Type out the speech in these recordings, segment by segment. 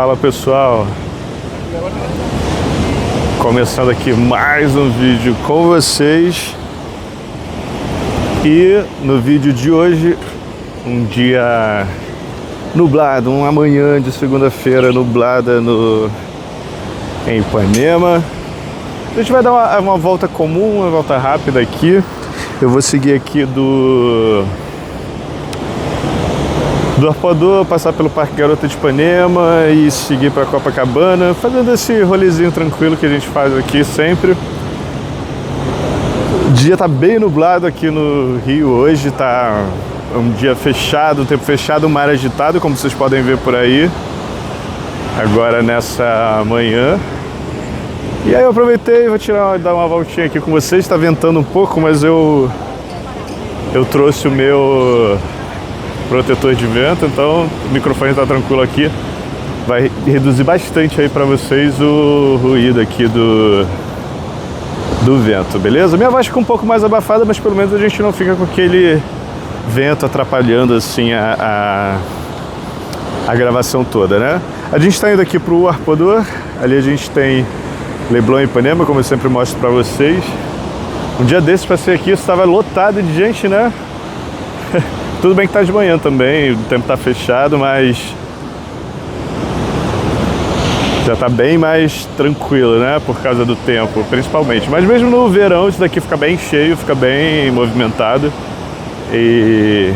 Fala pessoal, começando aqui mais um vídeo com vocês. E no vídeo de hoje, um dia nublado, uma manhã de segunda-feira nublada em Ipanema. A gente vai dar uma volta comum, uma volta rápida aqui. Eu vou seguir aqui do Arpoador, passar pelo Parque Garota de Ipanema e seguir para Copacabana, fazendo esse rolezinho tranquilo que a gente faz aqui sempre. O dia tá bem nublado aqui no Rio hoje, tá um dia fechado, um tempo fechado, um mar agitado, como vocês podem ver por aí, agora nessa manhã. E aí eu aproveitei, vou dar uma voltinha aqui com vocês. Tá ventando um pouco, mas eu trouxe o meu protetor de vento, então o microfone tá tranquilo aqui. Vai reduzir bastante aí para vocês o ruído aqui do vento, beleza? Minha voz fica um pouco mais abafada, mas pelo menos a gente não fica com aquele vento atrapalhando assim a gravação toda, né? A gente tá indo aqui pro Arpoador, ali a gente tem Leblon e Ipanema, como eu sempre mostro para vocês. Um dia desses passei aqui, estava lotado de gente, né? Tudo bem que tá de manhã também, o tempo tá fechado, mas já tá bem mais tranquilo, né? Por causa do tempo, principalmente. Mas mesmo no verão, isso daqui fica bem cheio, fica bem movimentado. E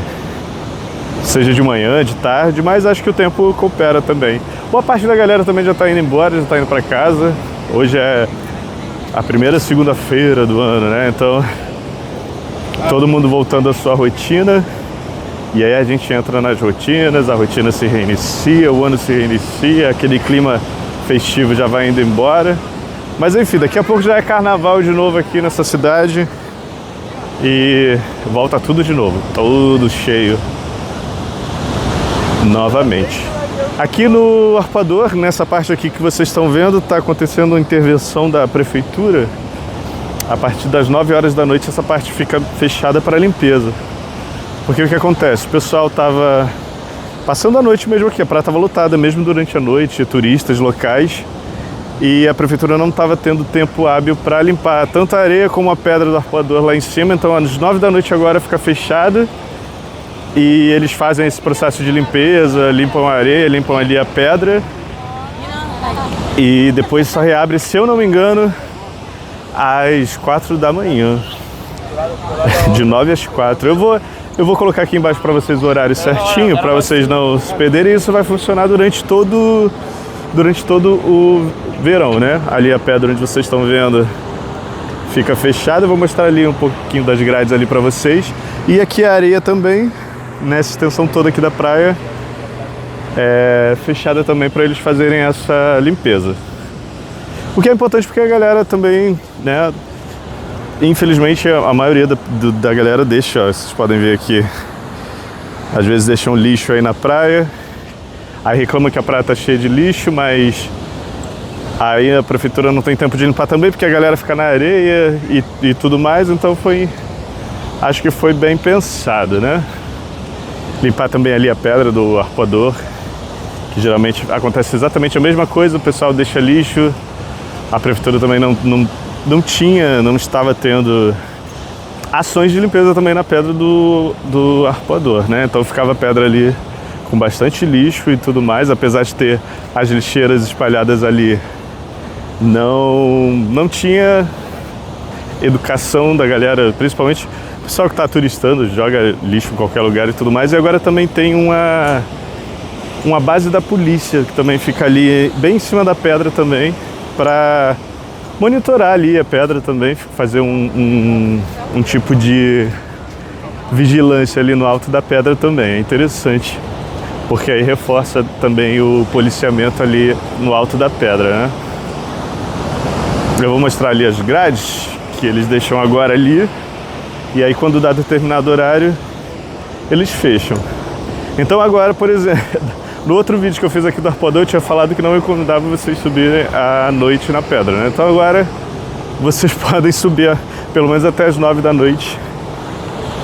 seja de manhã, de tarde, mas acho que o tempo coopera também. Boa parte da galera também já tá indo embora, já tá indo pra casa. Hoje é a primeira segunda-feira do ano, né? Então, todo mundo voltando à sua rotina. E aí a gente entra nas rotinas, a rotina se reinicia, o ano se reinicia, aquele clima festivo já vai indo embora. Mas enfim, daqui a pouco já é carnaval de novo aqui nessa cidade. E volta tudo de novo, tudo cheio novamente. Aqui no Arpoador, nessa parte aqui que vocês estão vendo, está acontecendo uma intervenção da prefeitura. A partir das 9 horas da noite essa parte fica fechada para limpeza. Porque o que acontece? O pessoal estava passando a noite mesmo aqui, a praia estava lotada mesmo durante a noite, turistas locais, e a prefeitura não estava tendo tempo hábil para limpar tanto a areia como a pedra do Arpoador lá em cima. Então às 9 da noite agora fica fechada e eles fazem esse processo de limpeza, limpam a areia, limpam ali a pedra e depois só reabre, se eu não me engano, às 4 da manhã, de 9 às 4. Eu vou colocar aqui embaixo para vocês o horário certinho, para vocês não se perderem. Isso vai funcionar durante todo o verão, né? Ali a pedra onde vocês estão vendo fica fechada. Eu vou mostrar ali um pouquinho das grades ali para vocês. E aqui a areia também, nessa extensão toda aqui da praia, é fechada também para eles fazerem essa limpeza. O que é importante porque a galera também, né? Infelizmente a maioria da galera deixa, ó, vocês podem ver aqui, às vezes deixam lixo aí na praia, aí reclamam que a praia tá cheia de lixo, mas aí a prefeitura não tem tempo de limpar também, porque a galera fica na areia e tudo mais, então acho que foi bem pensado, né? Limpar também ali a pedra do Arpoador, que geralmente acontece exatamente a mesma coisa, o pessoal deixa lixo, a prefeitura também não estava tendo ações de limpeza também na pedra do Arpoador, né? Então ficava a pedra ali com bastante lixo e tudo mais, apesar de ter as lixeiras espalhadas ali, não tinha educação da galera, principalmente o pessoal que está turistando, joga lixo em qualquer lugar e tudo mais. E agora também tem uma base da polícia que também fica ali bem em cima da pedra também, para monitorar ali a pedra também, fazer um tipo de vigilância ali no alto da pedra também. É interessante, porque aí reforça também o policiamento ali no alto da pedra, né? Eu vou mostrar ali as grades que eles deixam agora ali, e aí quando dá determinado horário eles fecham. Então agora, por exemplo, no outro vídeo que eu fiz aqui do Arpoador, eu tinha falado que não recomendava vocês subirem à noite na pedra, né? Então agora vocês podem subir pelo menos até as 9 da noite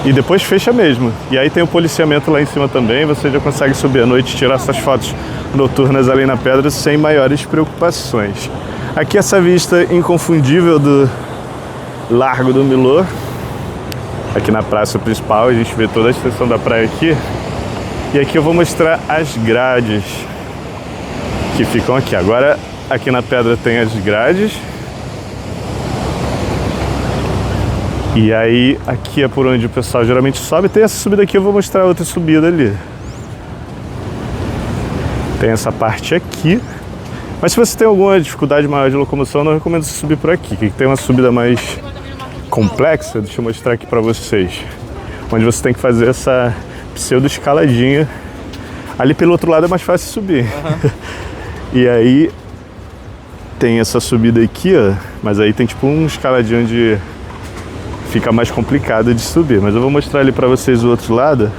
E depois fecha mesmo. E aí tem o policiamento lá em cima também, você já consegue subir à noite e tirar essas fotos noturnas ali na pedra sem maiores preocupações. Aqui essa vista inconfundível do Largo do Milor. Aqui na praça principal, a gente vê toda a extensão da praia aqui. E aqui eu vou mostrar as grades que ficam aqui. Agora aqui na pedra tem as grades. E aí aqui é por onde o pessoal geralmente sobe. Tem essa subida aqui, eu vou mostrar outra subida ali. Tem essa parte aqui. Mas se você tem alguma dificuldade maior de locomoção, eu não recomendo você subir por aqui, que tem uma subida mais complexa. Deixa eu mostrar aqui pra vocês. Onde você tem que fazer essa pseudo escaladinha. Ali pelo outro lado é mais fácil subir. E aí tem essa subida aqui, ó. Mas aí tem tipo um escaladinho onde fica mais complicado de subir. Mas eu vou mostrar ali pra vocês o outro lado,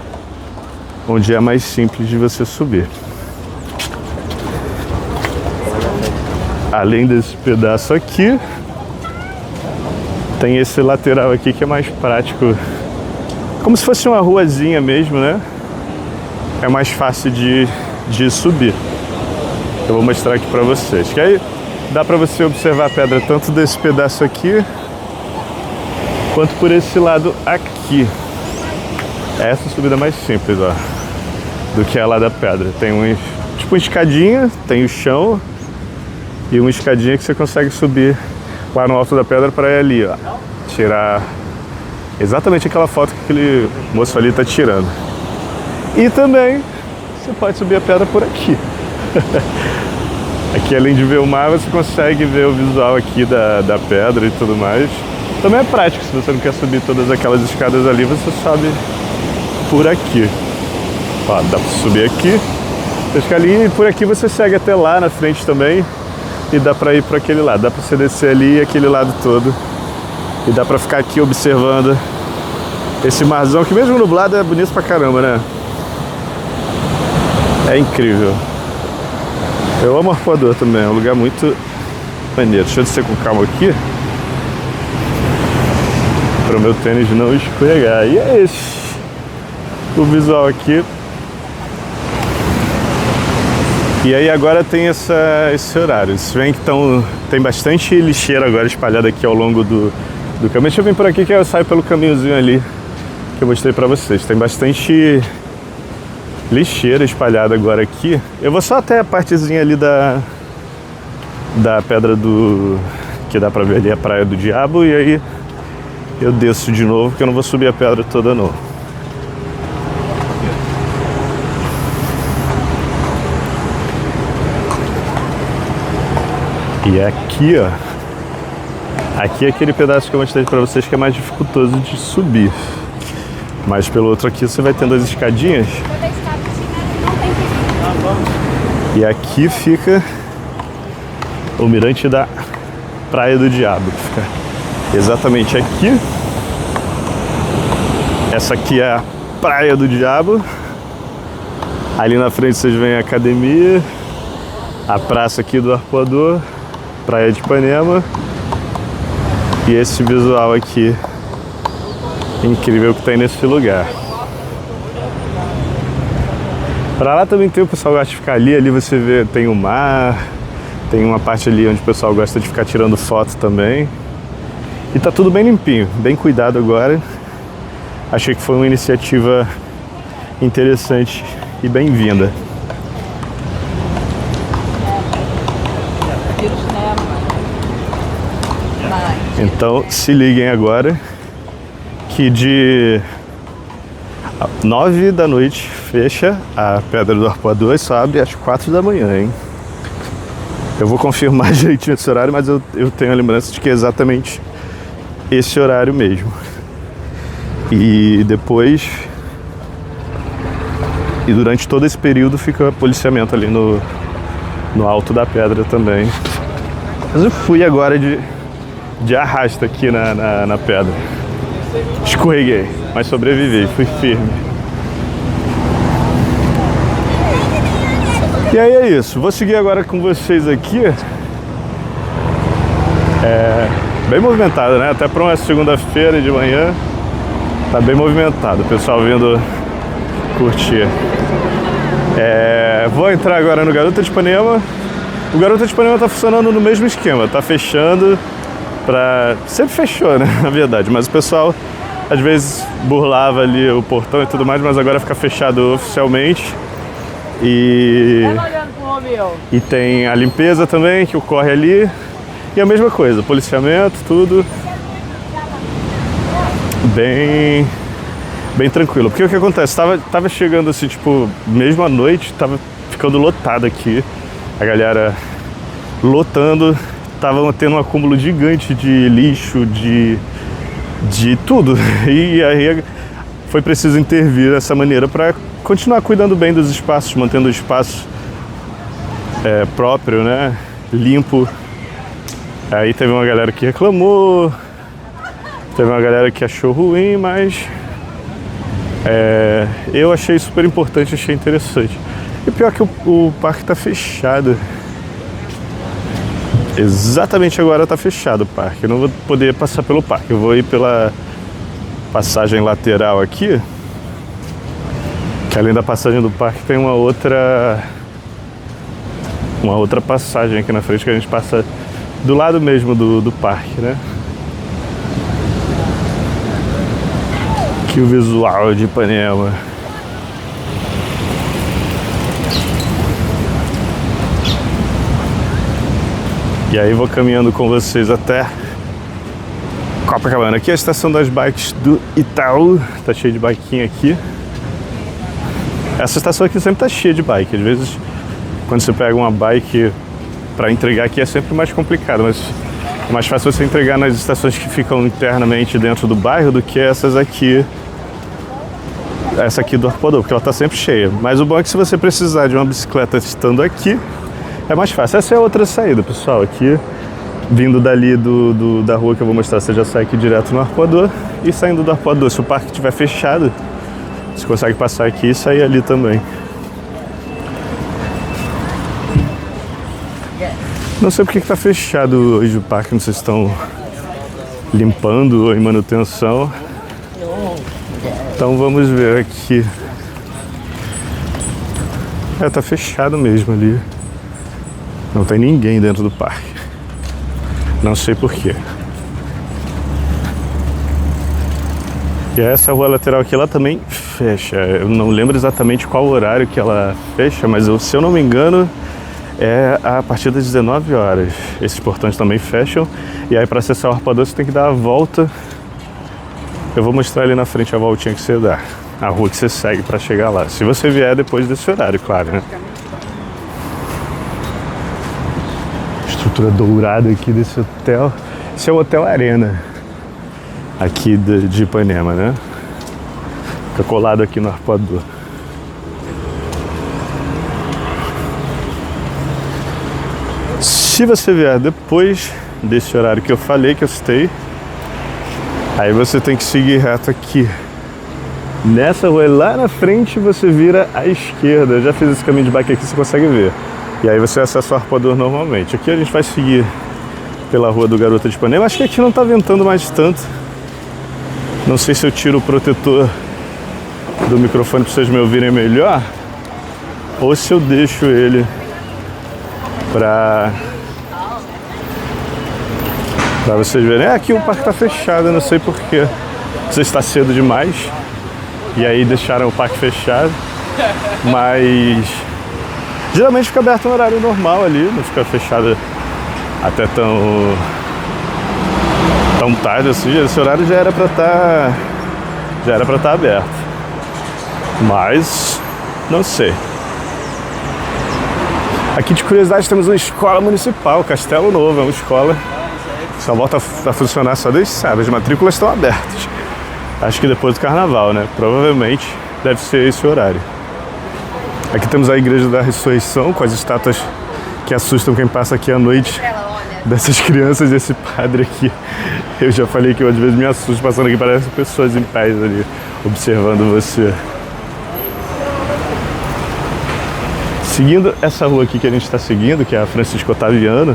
onde é mais simples de você subir. Além desse pedaço aqui, tem esse lateral aqui que é mais prático. Como se fosse uma ruazinha mesmo, né? É mais fácil de subir. Eu vou mostrar aqui pra vocês. Que aí dá pra você observar a pedra tanto desse pedaço aqui, quanto por esse lado aqui. Essa subida é mais simples, ó, do que a lá da pedra. Tem tipo uma escadinha, tem o chão e uma escadinha que você consegue subir lá no alto da pedra para ir ali, ó, tirar exatamente aquela foto que aquele moço ali tá tirando. E também você pode subir a pedra por aqui. Aqui, além de ver o mar, você consegue ver o visual aqui da pedra e tudo mais. Também é prático, se você não quer subir todas aquelas escadas ali, você sobe por aqui. Ó, dá pra subir aqui, ficar ali, e por aqui você segue até lá na frente também. E dá pra ir para aquele lado, dá pra você descer ali aquele lado todo. E dá pra ficar aqui observando esse marzão, que mesmo nublado é bonito pra caramba, né? É incrível. Eu amo Arpoador também, é um lugar muito maneiro. Deixa eu descer com calma aqui, para o meu tênis não escorregar. E é esse o visual aqui. E aí agora tem esse horário. Vocês veem que tem bastante lixeira agora espalhada aqui ao longo do caminho. Deixa eu vir por aqui que eu saio pelo caminhozinho ali que eu mostrei pra vocês. Tem bastante lixeira espalhada agora aqui. Eu vou só até a partezinha ali da pedra que dá pra ver ali a Praia do Diabo, e aí eu desço de novo, porque eu não vou subir a pedra toda não. E aqui, ó, aqui é aquele pedaço que eu mostrei pra vocês que é mais dificultoso de subir. Mas pelo outro aqui você vai tendo as escadinhas. E aqui fica o mirante da Praia do Diabo, que fica exatamente aqui. Essa aqui é a Praia do Diabo. Ali na frente vocês veem a academia, a praça aqui do Arpoador, Praia de Ipanema. E esse visual aqui incrível que tem nesse lugar. Pra lá também tem o pessoal que gosta de ficar ali você vê, tem o mar, tem uma parte ali onde o pessoal gosta de ficar tirando foto também. E tá tudo bem limpinho, bem cuidado agora. Achei que foi uma iniciativa interessante e bem-vinda. Então se liguem agora que de 9 da noite fecha a Pedra do Arpoador e sobe às 4 da manhã, hein? Eu vou confirmar direitinho esse horário, mas eu tenho a lembrança de que é exatamente esse horário mesmo. E depois, e durante todo esse período fica policiamento ali no alto da pedra também. Mas eu fui agora de arrasta aqui na pedra. Escorreguei, mas sobrevivi, fui firme. E aí é isso, vou seguir agora com vocês aqui. É bem movimentado, né? Até para uma segunda-feira de manhã. Tá bem movimentado, o pessoal vindo curtir. Vou entrar agora no Garota de Ipanema. O Garota de Ipanema tá funcionando no mesmo esquema, tá fechando sempre fechou, né, na verdade, mas o pessoal às vezes burlava ali o portão e tudo mais, mas agora fica fechado oficialmente. E tem a limpeza também, que ocorre ali. E a mesma coisa, policiamento, tudo bem tranquilo. Porque o que acontece? Tava chegando assim, tipo, mesmo à noite, tava ficando lotado aqui. A galera lotando, tava tendo um acúmulo gigante de lixo, de tudo. E aí foi preciso intervir dessa maneira para continuar cuidando bem dos espaços, mantendo o espaço próprio, né, limpo. Aí teve uma galera que reclamou, teve uma galera que achou ruim, mas eu achei super importante, achei interessante. E pior que o parque tá fechado. Exatamente agora tá fechado o parque. Eu não vou poder passar pelo parque. Eu vou ir pela passagem lateral aqui. Que além da passagem do parque tem uma outra passagem aqui na frente que a gente passa do lado mesmo do parque, né? Aqui o visual de Ipanema. E aí vou caminhando com vocês até Copacabana. Aqui é a estação das bikes do Itaú. Tá cheio de biquinha aqui. Essa estação aqui sempre tá cheia de bike. Às vezes, quando você pega uma bike para entregar aqui é sempre mais complicado, mas é mais fácil você entregar nas estações que ficam internamente dentro do bairro do que essas aqui. Essa aqui do Arpoador, porque ela tá sempre cheia. Mas o bom é que se você precisar de uma bicicleta estando aqui, é mais fácil. Essa é a outra saída, pessoal. Aqui, vindo dali da rua que eu vou mostrar, você já sai aqui direto no Arpoador. E saindo do Arpoador, se o parque estiver fechado, você consegue passar aqui e sair ali também. Não sei porque que tá fechado hoje o parque, não sei se estão limpando ou em manutenção. Então vamos ver aqui. Tá fechado mesmo ali. Não tem ninguém dentro do parque. Não sei porquê. E essa rua lateral aqui, ela também fecha. Eu não lembro exatamente qual horário que ela fecha, mas se eu não me engano, é a partir das 19 horas. Esses portões também fecham. E aí para acessar o Arpoador você tem que dar a volta. Eu vou mostrar ali na frente a voltinha que você dá. A rua que você segue para chegar lá. Se você vier depois desse horário, claro, né? Estrutura dourada aqui desse hotel. Esse é o Hotel Arena. Aqui de Ipanema, né? Fica colado aqui no Arpoador. Se você vier depois desse horário que eu falei, que eu citei, aí você tem que seguir reto aqui. Nessa rua lá na frente você vira à esquerda. Eu já fiz esse caminho de bike aqui, você consegue ver. E aí você acessa o Arpoador normalmente. Aqui a gente vai seguir pela rua do Garota de Ipanema. Acho que aqui não tá ventando mais tanto. Não sei se eu tiro o protetor do microfone para vocês me ouvirem melhor, ou se eu deixo ele para vocês verem. Aqui o parque tá fechado, eu não sei porquê. Não sei se está cedo demais e aí deixaram o parque fechado, mas geralmente fica aberto no horário normal ali, não fica fechado até tão tarde assim. Esse horário já era para estar aberto, mas não sei. Aqui de curiosidade temos uma escola municipal, Castelo Novo, é uma escola que só volta a funcionar só desde sábado. As matrículas estão abertas, acho que depois do carnaval, né? Provavelmente deve ser esse horário. Aqui temos a Igreja da Ressurreição, com as estátuas que assustam quem passa aqui à noite, dessas crianças e esse padre aqui. Eu já falei que eu às vezes me assusto passando aqui, parece pessoas em paz ali, observando você. Seguindo essa rua aqui que a gente está seguindo, que é a Francisco Otaviano,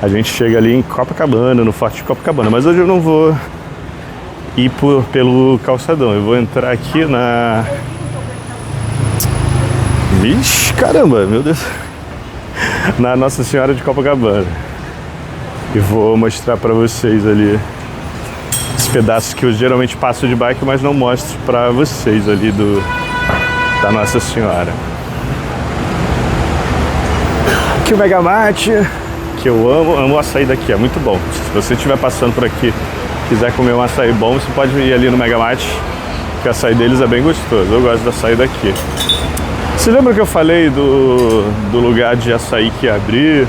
a gente chega ali em Copacabana, no Forte de Copacabana. Mas hoje eu não vou ir pelo calçadão. Eu vou entrar aqui na... Vixe, caramba, meu Deus. Na Nossa Senhora de Copacabana. E vou mostrar pra vocês ali esse pedaço que eu geralmente passo de bike, mas não mostro pra vocês ali da Nossa Senhora. Aqui o Megamart, que eu amo o açaí daqui, é muito bom. Se você estiver passando por aqui, quiser comer um açaí bom, você pode ir ali no Megamart, que o açaí deles é bem gostoso. Eu gosto do açaí daqui. Você lembra que eu falei do lugar de açaí que ia abrir?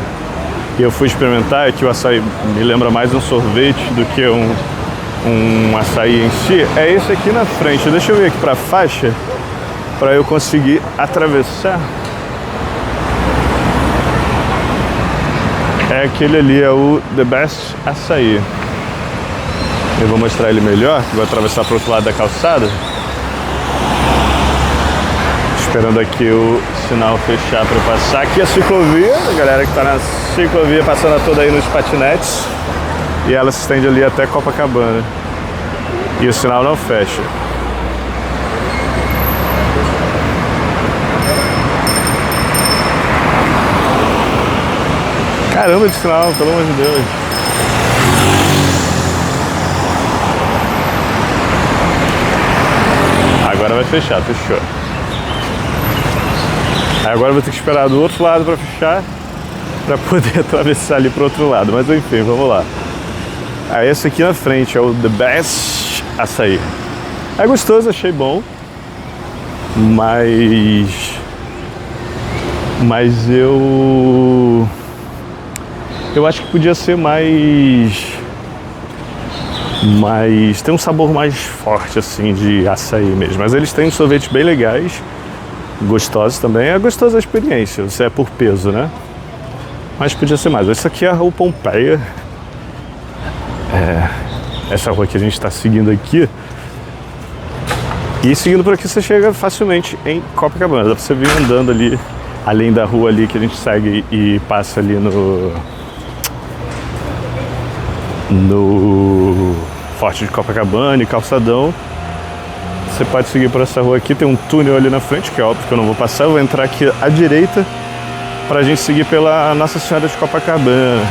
E eu fui experimentar, que o açaí me lembra mais um sorvete do que um açaí em si. É esse aqui na frente. Deixa eu ir aqui pra faixa, para eu conseguir atravessar. É aquele ali, é o The Best Açaí. Eu vou mostrar ele melhor, vou atravessar para o outro lado da calçada. Esperando aqui o sinal fechar para eu passar. Aqui a ciclovia, a galera que está na ciclovia passando toda aí nos patinetes. E ela se estende ali até Copacabana. E o sinal não fecha. Caramba de sinal, pelo amor de Deus. Agora vai fechar, fechou. Aí agora eu vou ter que esperar do outro lado para fechar, para poder atravessar ali pro outro lado. Mas enfim, vamos lá. Aí esse aqui na frente é o The Best Açaí. É gostoso, achei bom. Mas eu acho que podia ser mais tem um sabor mais forte assim de açaí mesmo. Mas eles têm sorvetes bem legais, gostosos também. É gostosa a experiência, você é por peso, né? Mas podia ser mais. Esse aqui é a Rua Pompeia. Essa rua que a gente está seguindo aqui. E seguindo por aqui você chega facilmente em Copacabana. Dá pra você vir andando ali, além da rua ali que a gente segue e passa ali no Forte de Copacabana e Calçadão. Você pode seguir por essa rua aqui, tem um túnel ali na frente, que é óbvio que eu não vou passar. Eu vou entrar aqui à direita pra gente seguir pela Nossa Senhora de Copacabana,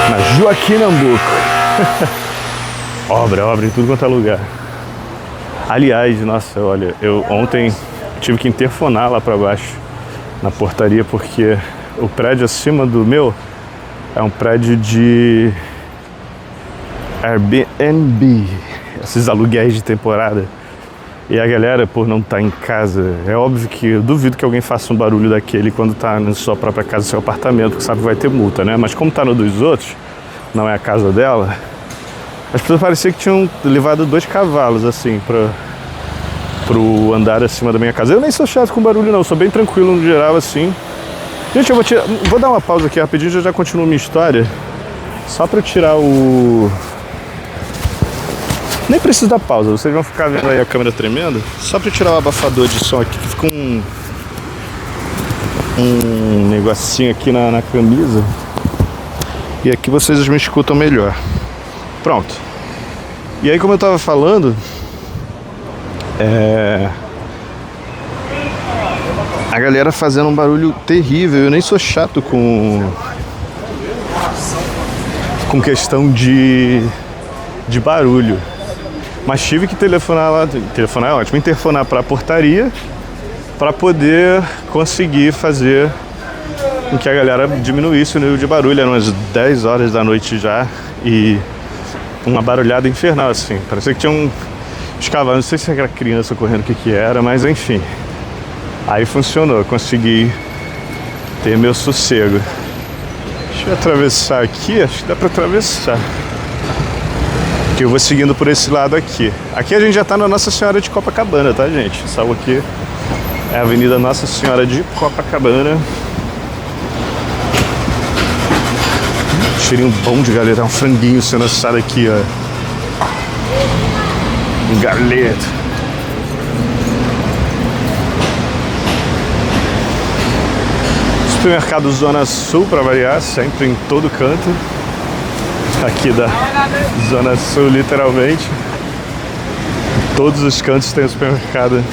na Joaquim Nabuco. obra em tudo quanto é lugar. Aliás, nossa, olha, eu ontem tive que interfonar lá pra baixo na portaria, porque o prédio acima do meu é um prédio de Airbnb, esses aluguéis de temporada. E a galera, por não estar em casa, é óbvio que eu duvido que alguém faça um barulho daquele quando está na sua própria casa, seu apartamento, porque sabe que vai ter multa, né? Mas como está no dos outros, não é a casa dela, as pessoas pareciam que tinham levado 2 cavalos, assim, pro andar acima da minha casa. Eu nem sou chato com barulho, não, sou bem tranquilo no geral, assim. Gente, eu vou dar uma pausa aqui rapidinho, já continuo minha história. Só pra tirar o... Nem preciso dar pausa, vocês vão ficar vendo aí a câmera tremendo. Só pra tirar o abafador de som aqui, que fica um negocinho aqui na camisa. E aqui vocês me escutam melhor. Pronto. E aí, como eu tava falando, a galera fazendo um barulho terrível. Eu nem sou chato com questão de barulho, mas tive que telefonar lá. Telefonar é ótimo, interfonar para a portaria para poder conseguir fazer com que a galera diminuísse o nível de barulho. Eram umas 10 horas da noite já e uma barulhada infernal, assim. Parecia que tinha uns cavalos, não sei se era criança correndo, o que era, mas enfim. Aí funcionou, consegui ter meu sossego. Deixa eu atravessar aqui, acho que dá pra atravessar. Que eu vou seguindo por esse lado aqui. Aqui a gente já tá na Nossa Senhora de Copacabana, tá, gente? Essa rua aqui é a Avenida Nossa Senhora de Copacabana. Cheirinho bom de galeta, um franguinho sendo assado aqui, ó. Um galeto. Supermercado Zona Sul, para variar, sempre em todo canto. aqui da Zona Sul, literalmente. Todos os cantos tem o supermercado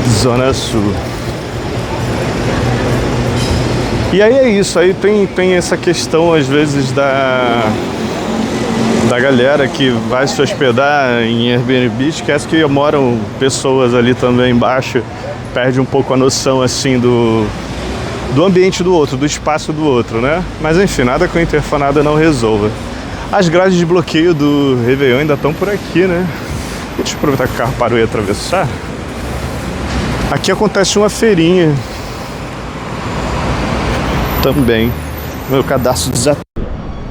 Zona Sul. E aí é isso, aí tem essa questão às vezes da galera que vai se hospedar em Airbnb, esquece que moram pessoas ali também embaixo, perde um pouco a noção assim do ambiente do outro, do espaço do outro, né? Mas enfim, nada que o interfonado não resolva. As grades de bloqueio do Réveillon ainda estão por aqui, né? Deixa eu aproveitar que o carro parou e atravessar. Aqui acontece uma feirinha também. Meu cadastro desativado.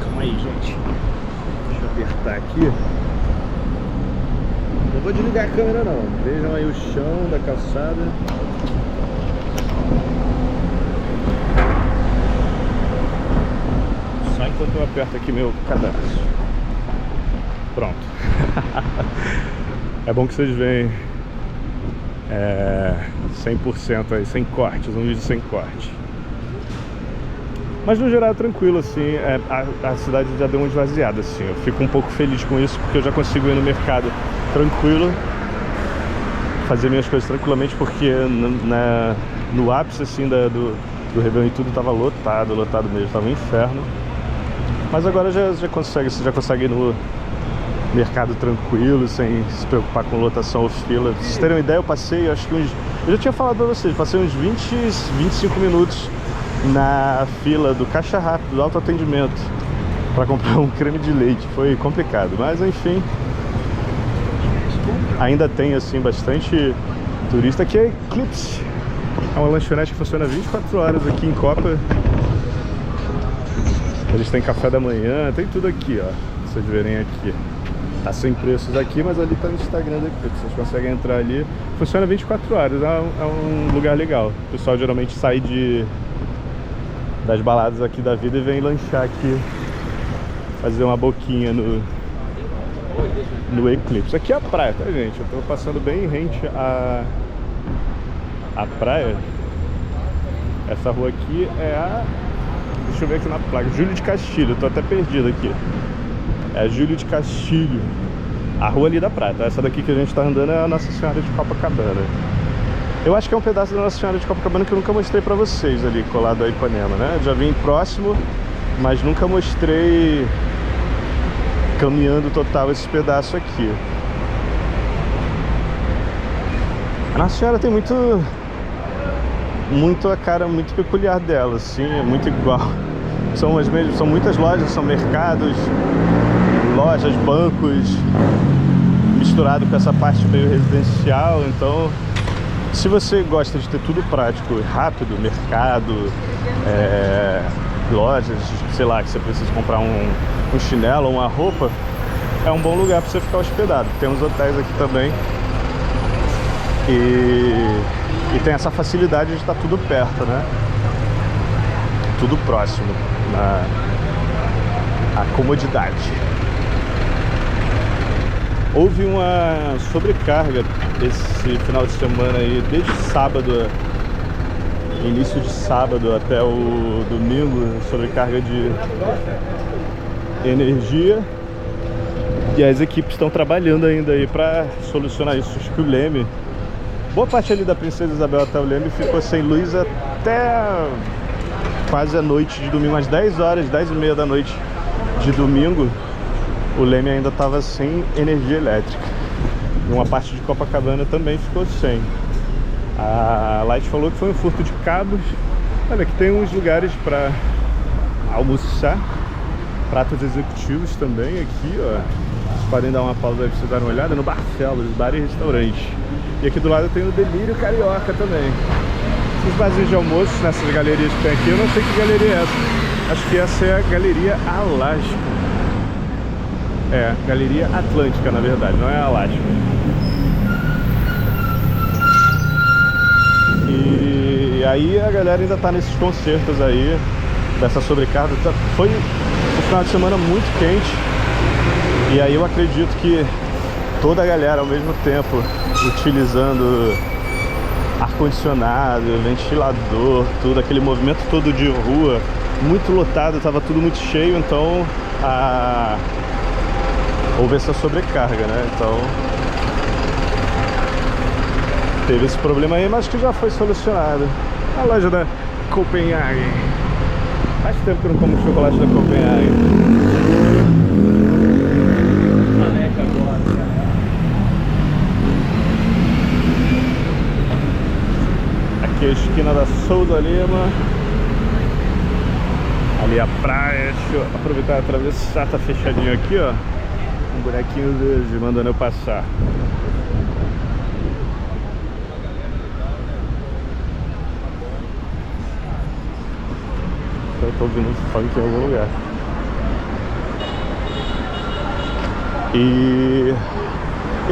Calma aí, gente. Deixa eu apertar aqui. Não vou desligar a câmera não. Vejam aí o chão da calçada. Só enquanto eu aperto aqui meu cadastro. Pronto. É bom que vocês veem 100% aí, sem cortes, um vídeo sem corte. Mas no geral é tranquilo, assim, a cidade já deu uma esvaziada, assim. Eu fico um pouco feliz com isso, porque eu já consigo ir no mercado tranquilo, fazer minhas coisas tranquilamente, porque no ápice, assim, do Réveillon e tudo tava lotado mesmo, tava um inferno. Mas agora você já consegue ir no mercado tranquilo, sem se preocupar com lotação ou fila. Pra vocês terem uma ideia, eu passei, acho que eu já tinha falado pra vocês, passei uns 25 minutos na fila do caixa rápido, do autoatendimento, para comprar um creme de leite. Foi complicado, mas enfim, ainda tem assim bastante turista. Aqui é Eclipse, é uma lanchonete que funciona 24 horas aqui em Copa. Eles têm café da manhã, tem tudo aqui, ó, pra vocês verem aqui. Tá sem preços aqui, mas ali tá no Instagram da Eclipse, vocês conseguem entrar ali. Funciona 24 horas, é um lugar legal. O pessoal geralmente sai das baladas aqui da vida e vem lanchar aqui, fazer uma boquinha no Eclipse. Aqui é a praia, tá, gente? Eu tô passando bem rente à praia. Essa rua aqui é a... Deixa eu ver aqui na placa, Júlio de Castilho, eu tô até perdido aqui. É Júlio de Castilho, a rua ali da praia, tá? Essa daqui que a gente tá andando é a Nossa Senhora de Copacabana. Eu acho que é um pedaço da Nossa Senhora de Copacabana que eu nunca mostrei pra vocês ali, colado a Ipanema, né? Já vim próximo, mas nunca mostrei caminhando total esse pedaço aqui. A Nossa Senhora tem muito a cara muito peculiar dela, assim, é muito igual. São muitas lojas, são mercados, lojas, bancos, misturado com essa parte meio residencial. Então, se você gosta de ter tudo prático e rápido, mercado, lojas, sei lá, que você precisa comprar um chinelo ou uma roupa, é um bom lugar para você ficar hospedado. Tem uns hotéis aqui também e tem essa facilidade de estar tudo perto, né? Tudo próximo, a comodidade. Houve uma sobrecarga esse final de semana aí, desde sábado, início de sábado até o domingo, sobrecarga de energia. E as equipes estão trabalhando ainda aí para solucionar isso. Acho que o Leme, boa parte ali da Princesa Isabel até o Leme ficou sem luz até quase a noite de domingo, às 10 horas, 10 e meia da noite de domingo. O Leme ainda estava sem energia elétrica. E uma parte de Copacabana também ficou sem. A Light falou que foi um furto de cabos. Olha, aqui tem uns lugares para almoçar, pratos executivos também aqui, ó. Vocês podem dar uma pausa aí pra vocês darem uma olhada no Barcelos, bar e restaurante. E aqui do lado tem o Delírio Carioca também. Esses barzinhos de almoço nessas galerias que tem aqui, eu não sei que galeria é essa. Acho que essa é a Galeria Alasca. É, Galeria Atlântica, na verdade, não é a Alasca. E aí a galera ainda tá nesses concertos aí, dessa sobrecarga. Foi um final de semana muito quente. E aí eu acredito que toda a galera ao mesmo tempo utilizando ar-condicionado, ventilador, tudo, aquele movimento todo de rua, muito lotado, estava tudo muito cheio, então houve essa sobrecarga, né? Então teve esse problema aí, mas que já foi solucionado. A loja da Copenhagen. Faz tempo que eu não como chocolate da Copenhagen. Aqui é a esquina da Souza Lima. Ali a praia. Deixa eu aproveitar e atravessar. Tá fechadinho aqui, ó. Um bonequinho verde mandando eu passar. Eu tô ouvindo funk em algum lugar. E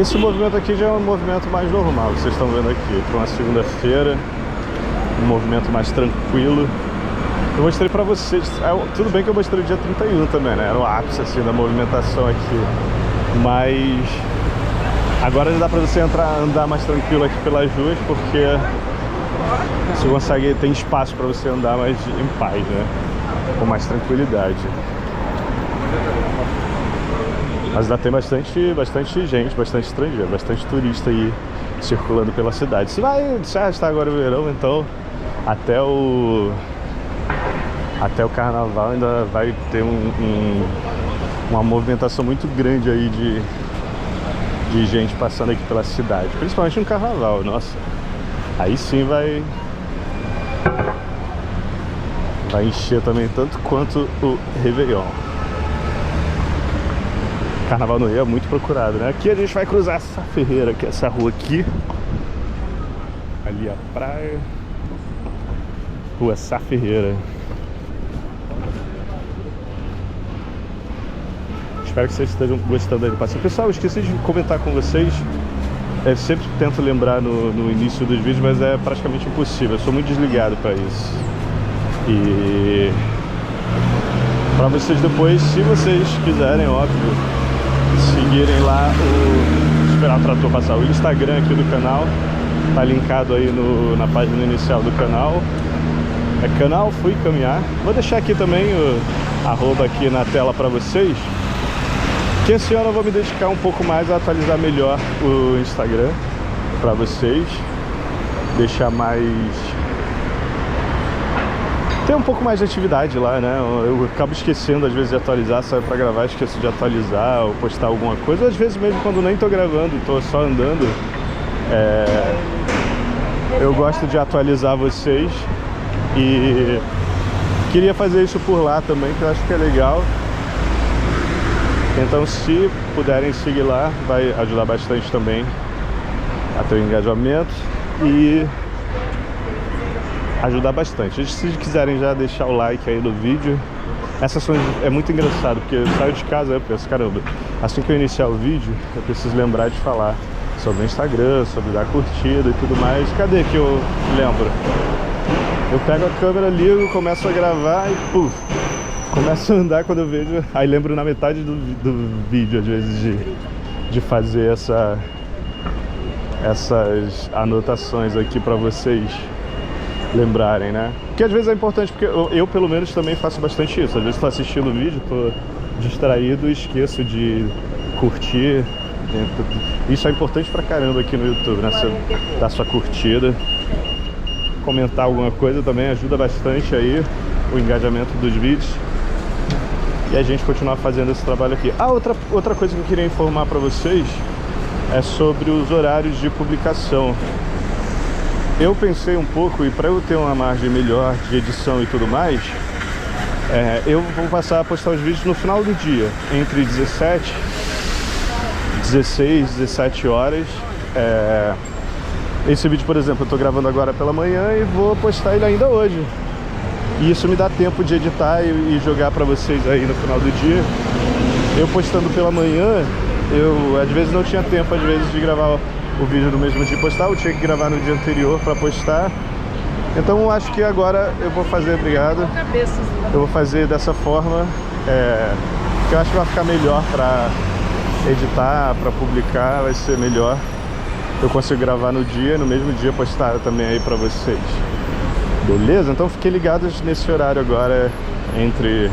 esse movimento aqui já é um movimento mais normal, que vocês estão vendo aqui, para uma segunda-feira, um movimento mais tranquilo. Eu mostrei pra vocês, tudo bem que eu mostrei o dia 31 também, né? Era o ápice assim da movimentação aqui. Mas agora já dá pra você andar mais tranquilo aqui pelas ruas, porque você consegue, tem espaço pra você andar mais em paz, né? Com mais tranquilidade. Mas ainda tem bastante gente, bastante estrangeiro, bastante turista aí circulando pela cidade. Se arrastar agora o verão, então até o carnaval ainda vai ter uma movimentação muito grande aí de gente passando aqui pela cidade. Principalmente no carnaval, nossa. Aí sim vai encher também tanto quanto o Réveillon. Carnaval no Rio é muito procurado, né? Aqui a gente vai cruzar essa Ferreira, que é essa rua aqui. Ali a praia. Rua Sá Ferreira. Espero que vocês estejam gostando aí do passeio. Pessoal, eu esqueci de comentar com vocês. Eu sempre tento lembrar no início dos vídeos, mas é praticamente impossível. Eu sou muito desligado para isso. E para vocês depois, se vocês quiserem, óbvio, seguirem lá esperar o trator passar. O Instagram aqui do canal tá linkado aí na página inicial do canal. É canal Fui Caminhar. Vou deixar aqui também o arroba aqui na tela para vocês. Que esse ano eu vou me dedicar um pouco mais a atualizar melhor o Instagram para vocês. Deixar mais... ter um pouco mais de atividade lá, né? Eu acabo esquecendo às vezes de atualizar, saio pra gravar, esqueço de atualizar ou postar alguma coisa. Às vezes mesmo quando nem tô gravando, tô só andando, eu gosto de atualizar vocês. E queria fazer isso por lá também, que eu acho que é legal. Então se puderem seguir lá, vai ajudar bastante também a ter o engajamento e ajudar bastante. Se quiserem já deixar o like aí no vídeo. É muito engraçado, porque eu saio de casa e eu penso, caramba, assim que eu iniciar o vídeo, eu preciso lembrar de falar sobre o Instagram, sobre dar curtida e tudo mais. Cadê que eu lembro? Eu pego a câmera, ligo, começo a gravar e puf, começo a andar quando eu vejo. Aí lembro na metade do vídeo, às vezes, de fazer essas anotações aqui pra vocês lembrarem, né? Que às vezes é importante, porque eu pelo menos também faço bastante isso. Às vezes tô assistindo o vídeo, tô distraído e esqueço de curtir. Isso é importante pra caramba aqui no YouTube, né? Você dar sua curtida, comentar alguma coisa também ajuda bastante aí o engajamento dos vídeos e a gente continuar fazendo esse trabalho aqui. Outra coisa que eu queria informar pra vocês é sobre os horários de publicação. Eu pensei um pouco, e para eu ter uma margem melhor de edição e tudo mais, eu vou passar a postar os vídeos no final do dia, entre 16, 17 horas. Esse vídeo, por exemplo, eu tô gravando agora pela manhã e vou postar ele ainda hoje. E isso me dá tempo de editar e jogar para vocês aí no final do dia. Eu postando pela manhã, eu às vezes não tinha tempo de gravar o vídeo no mesmo dia postar, eu tinha que gravar no dia anterior para postar. Então acho que agora eu vou fazer, obrigado, eu vou fazer dessa forma, que eu acho que vai ficar melhor para editar, para publicar, vai ser melhor. Eu consigo gravar no dia, no mesmo dia postar também aí para vocês. Beleza? Então fiquem ligados nesse horário agora, entre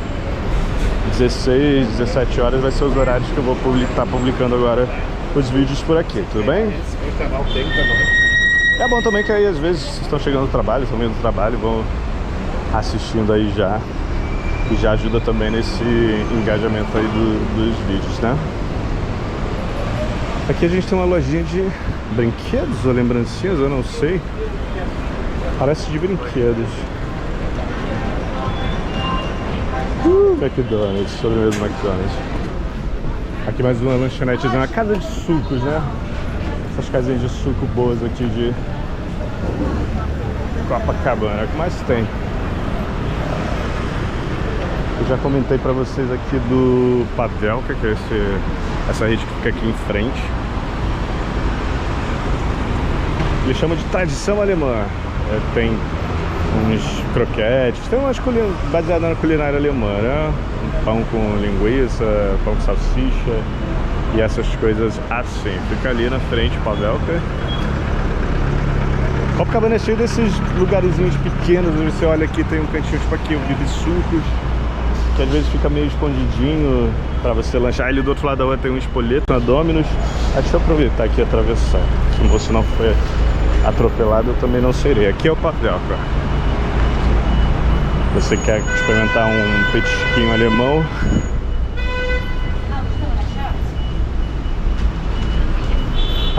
16 e 17 horas vai ser os horários que eu vou estar publicando agora os vídeos por aqui, tudo bem? É bom também que aí às vezes vocês estão chegando do trabalho, estão vindo do trabalho, vão assistindo aí já. E já ajuda também nesse engajamento aí dos vídeos, né? Aqui a gente tem uma lojinha de brinquedos ou lembrancinhas, eu não sei. Parece de brinquedos. McDonald's, sobremesa McDonald's. Aqui mais uma lanchonetezinha, uma casa de sucos, né? Essas casinhas de suco boas aqui de Copacabana, é o que mais tem. Eu já comentei pra vocês aqui do Pavelka, que é essa rede que fica aqui em frente. Eles chamam de tradição alemã. Tem uns croquetes, tem umas baseadas na culinária alemã, né? Um pão com linguiça, pão com salsicha e essas coisas assim. Fica ali na frente, Pavelka. Copacabana é cheio desses lugarzinhos pequenos, onde você olha aqui, tem um cantinho tipo aqui, o Bibi Sucos, que às vezes fica meio escondidinho pra você lanchar. Ali do outro lado da rua tem um espoleto na Domino's. Deixa eu aproveitar aqui e atravessar. Se você não foi atropelado, eu também não serei. Aqui é o Pavelka. Você quer experimentar um petisquinho alemão?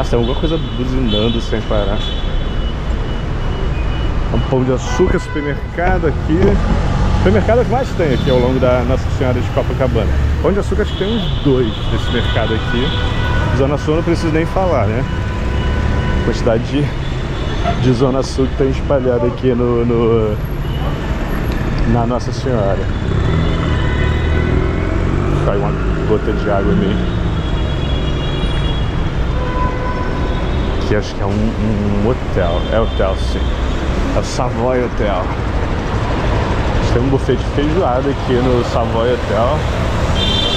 Tem alguma coisa buzinando sem parar. Um pão de açúcar, supermercado aqui. Supermercado é o que mais tem aqui ao longo da Nossa Senhora de Copacabana. Pão de açúcar acho que tem uns 2 desse mercado aqui. Zona Sul não preciso nem falar, né? A quantidade de Zona Sul que tem espalhada aqui na Nossa Senhora. Cai uma gota de água em mim. Aqui acho que é um hotel. É hotel, sim. É o Savoy Hotel. Tem um buffet de feijoada aqui no Savoy Hotel.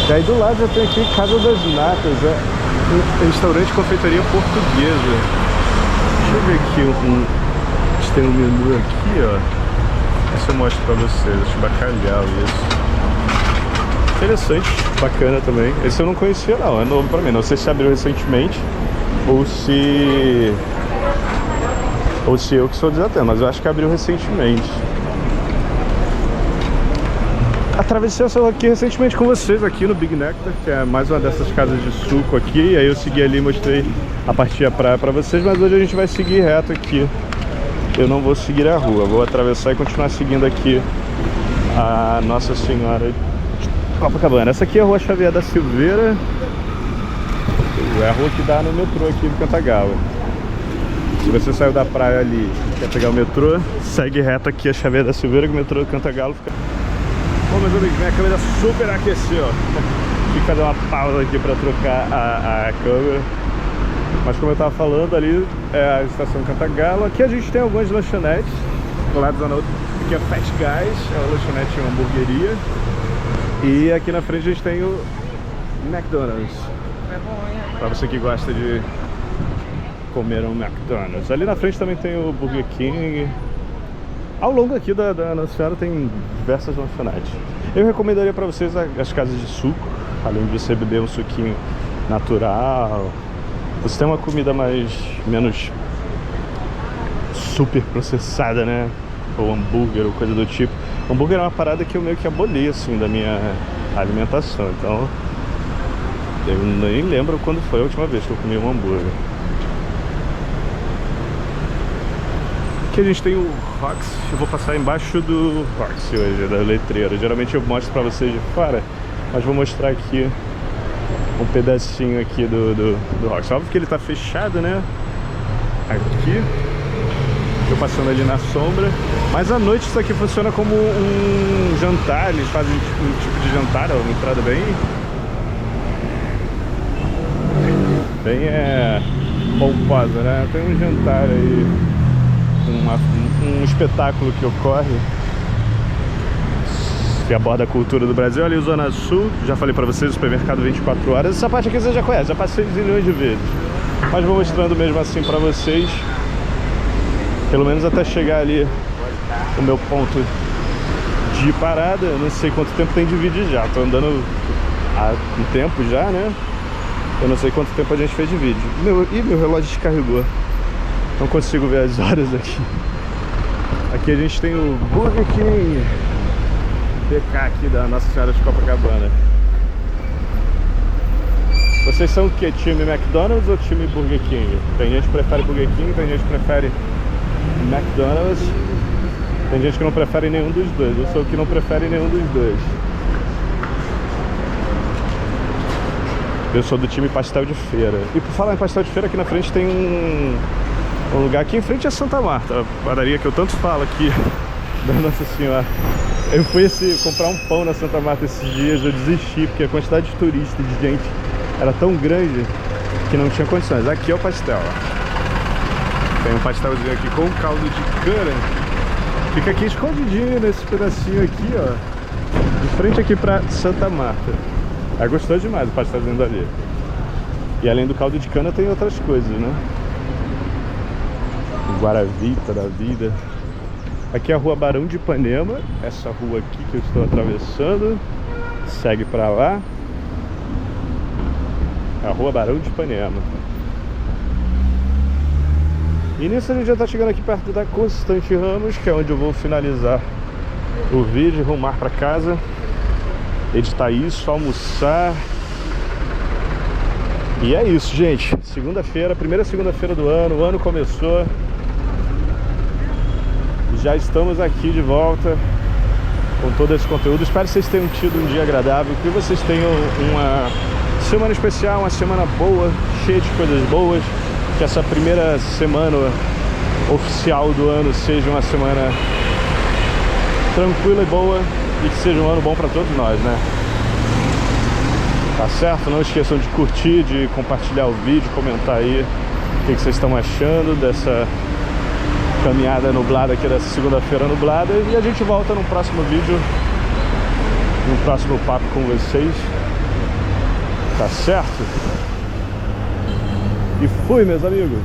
E aí do lado já tem aqui Casa das Natas, um restaurante de confeitaria portuguesa. Deixa eu ver aqui eles têm um menu aqui, ó. Esse eu mostro pra vocês, acho bacalhau isso. Interessante, bacana também. Esse eu não conhecia não, é novo pra mim. Não sei se abriu recentemente ou se eu que sou desatento, mas eu acho que abriu recentemente. Atravessei essa aqui recentemente com vocês aqui no Big Nectar, que é mais uma dessas casas de suco aqui. E aí eu segui ali e mostrei a parte da praia pra vocês, mas hoje a gente vai seguir reto aqui. Eu não vou seguir a rua, vou atravessar e continuar seguindo aqui a Nossa Senhora de Copacabana. Essa aqui é a Rua Xavier da Silveira. É a rua que dá no metrô aqui do Cantagalo. Se você saiu da praia ali e quer pegar o metrô, segue reto aqui a Xavier da Silveira, que o metrô do Cantagalo fica... Bom, meus amigos, minha câmera super aqueceu. Tive que fazer uma pausa aqui para trocar a câmera. Mas como eu tava falando, ali é a estação Cantagalo. Aqui a gente tem algumas lanchonetes. Do lado da outra, aqui é Fat Guys, é uma lanchonete e uma hamburgueria. E aqui na frente a gente tem o McDonald's. Para você que gosta de comer um McDonald's. Ali na frente também tem o Burger King. Ao longo aqui da Nossa Senhora tem diversas lanchonetes. Eu recomendaria para vocês as casas de suco, além de você beber um suquinho natural. Você tem uma comida menos super processada, né? Ou hambúrguer ou coisa do tipo. O hambúrguer é uma parada que eu meio que aboli assim da minha alimentação. Então eu nem lembro quando foi a última vez que eu comi um hambúrguer. Aqui a gente tem o Roxy. Eu vou passar embaixo do Roxy hoje, da letreira. Geralmente eu mostro pra vocês de fora, mas vou mostrar aqui um pedacinho aqui do Roxy. Óbvio que ele tá fechado, né? Aqui. Eu passando ali na sombra. Mas à noite isso aqui funciona como um jantar. Eles fazem um tipo de jantar, ó, uma entrada bem pomposa, né? Tem um jantar aí, um espetáculo que ocorre, que aborda a cultura do Brasil. Ali o Zona Sul, já falei pra vocês, o supermercado 24 horas. Essa parte aqui você já conhece, já passei zilhões de vezes. Mas vou mostrando mesmo assim pra vocês, pelo menos até chegar ali o meu ponto de parada. Eu não sei quanto tempo tem de vídeo já. Tô andando há um tempo já, né? Eu não sei quanto tempo a gente fez de vídeo. Meu relógio descarregou. Não consigo ver as horas aqui. Aqui a gente tem o Burger King BK aqui da Nossa Senhora de Copacabana. Vocês são o que? Time McDonald's ou time Burger King? Tem gente que prefere Burger King, tem gente que prefere McDonald's. Tem gente que não prefere nenhum dos dois. Eu sou o que não prefere nenhum dos dois. Eu sou do time pastel de feira. E por falar em pastel de feira, aqui na frente tem um lugar. Aqui em frente é Santa Marta, a padaria que eu tanto falo aqui da Nossa Senhora. Eu fui comprar um pão na Santa Marta esses dias, eu desisti, porque a quantidade de turista e de gente era tão grande que não tinha condições. Aqui é o pastel, ó. Tem um pastelzinho aqui com caldo de cana. Fica aqui escondidinho nesse pedacinho aqui, ó. De frente aqui pra Santa Marta. É gostoso demais o pastelzinho dali. E além do caldo de cana tem outras coisas, né? Guaravita da vida. Aqui é a rua Barão de Ipanema. Essa rua aqui que eu estou atravessando segue pra lá. É a rua Barão de Ipanema. E nisso a gente já está chegando aqui perto da Constante Ramos, que é onde eu vou finalizar o vídeo, rumar para casa, editar isso, almoçar. E é isso, gente. Segunda-feira, primeira segunda-feira do ano, o ano começou. Já estamos aqui de volta com todo esse conteúdo. Espero que vocês tenham tido um dia agradável, que vocês tenham uma semana especial, uma semana boa, cheia de coisas boas. Que essa primeira semana oficial do ano seja uma semana tranquila e boa, e que seja um ano bom para todos nós, né? Tá certo? Não esqueçam de curtir, de compartilhar o vídeo, comentar aí o que vocês estão achando dessa caminhada nublada aqui, dessa segunda-feira nublada. E a gente volta no próximo vídeo, no próximo papo com vocês. Tá certo? E fui, meus amigos!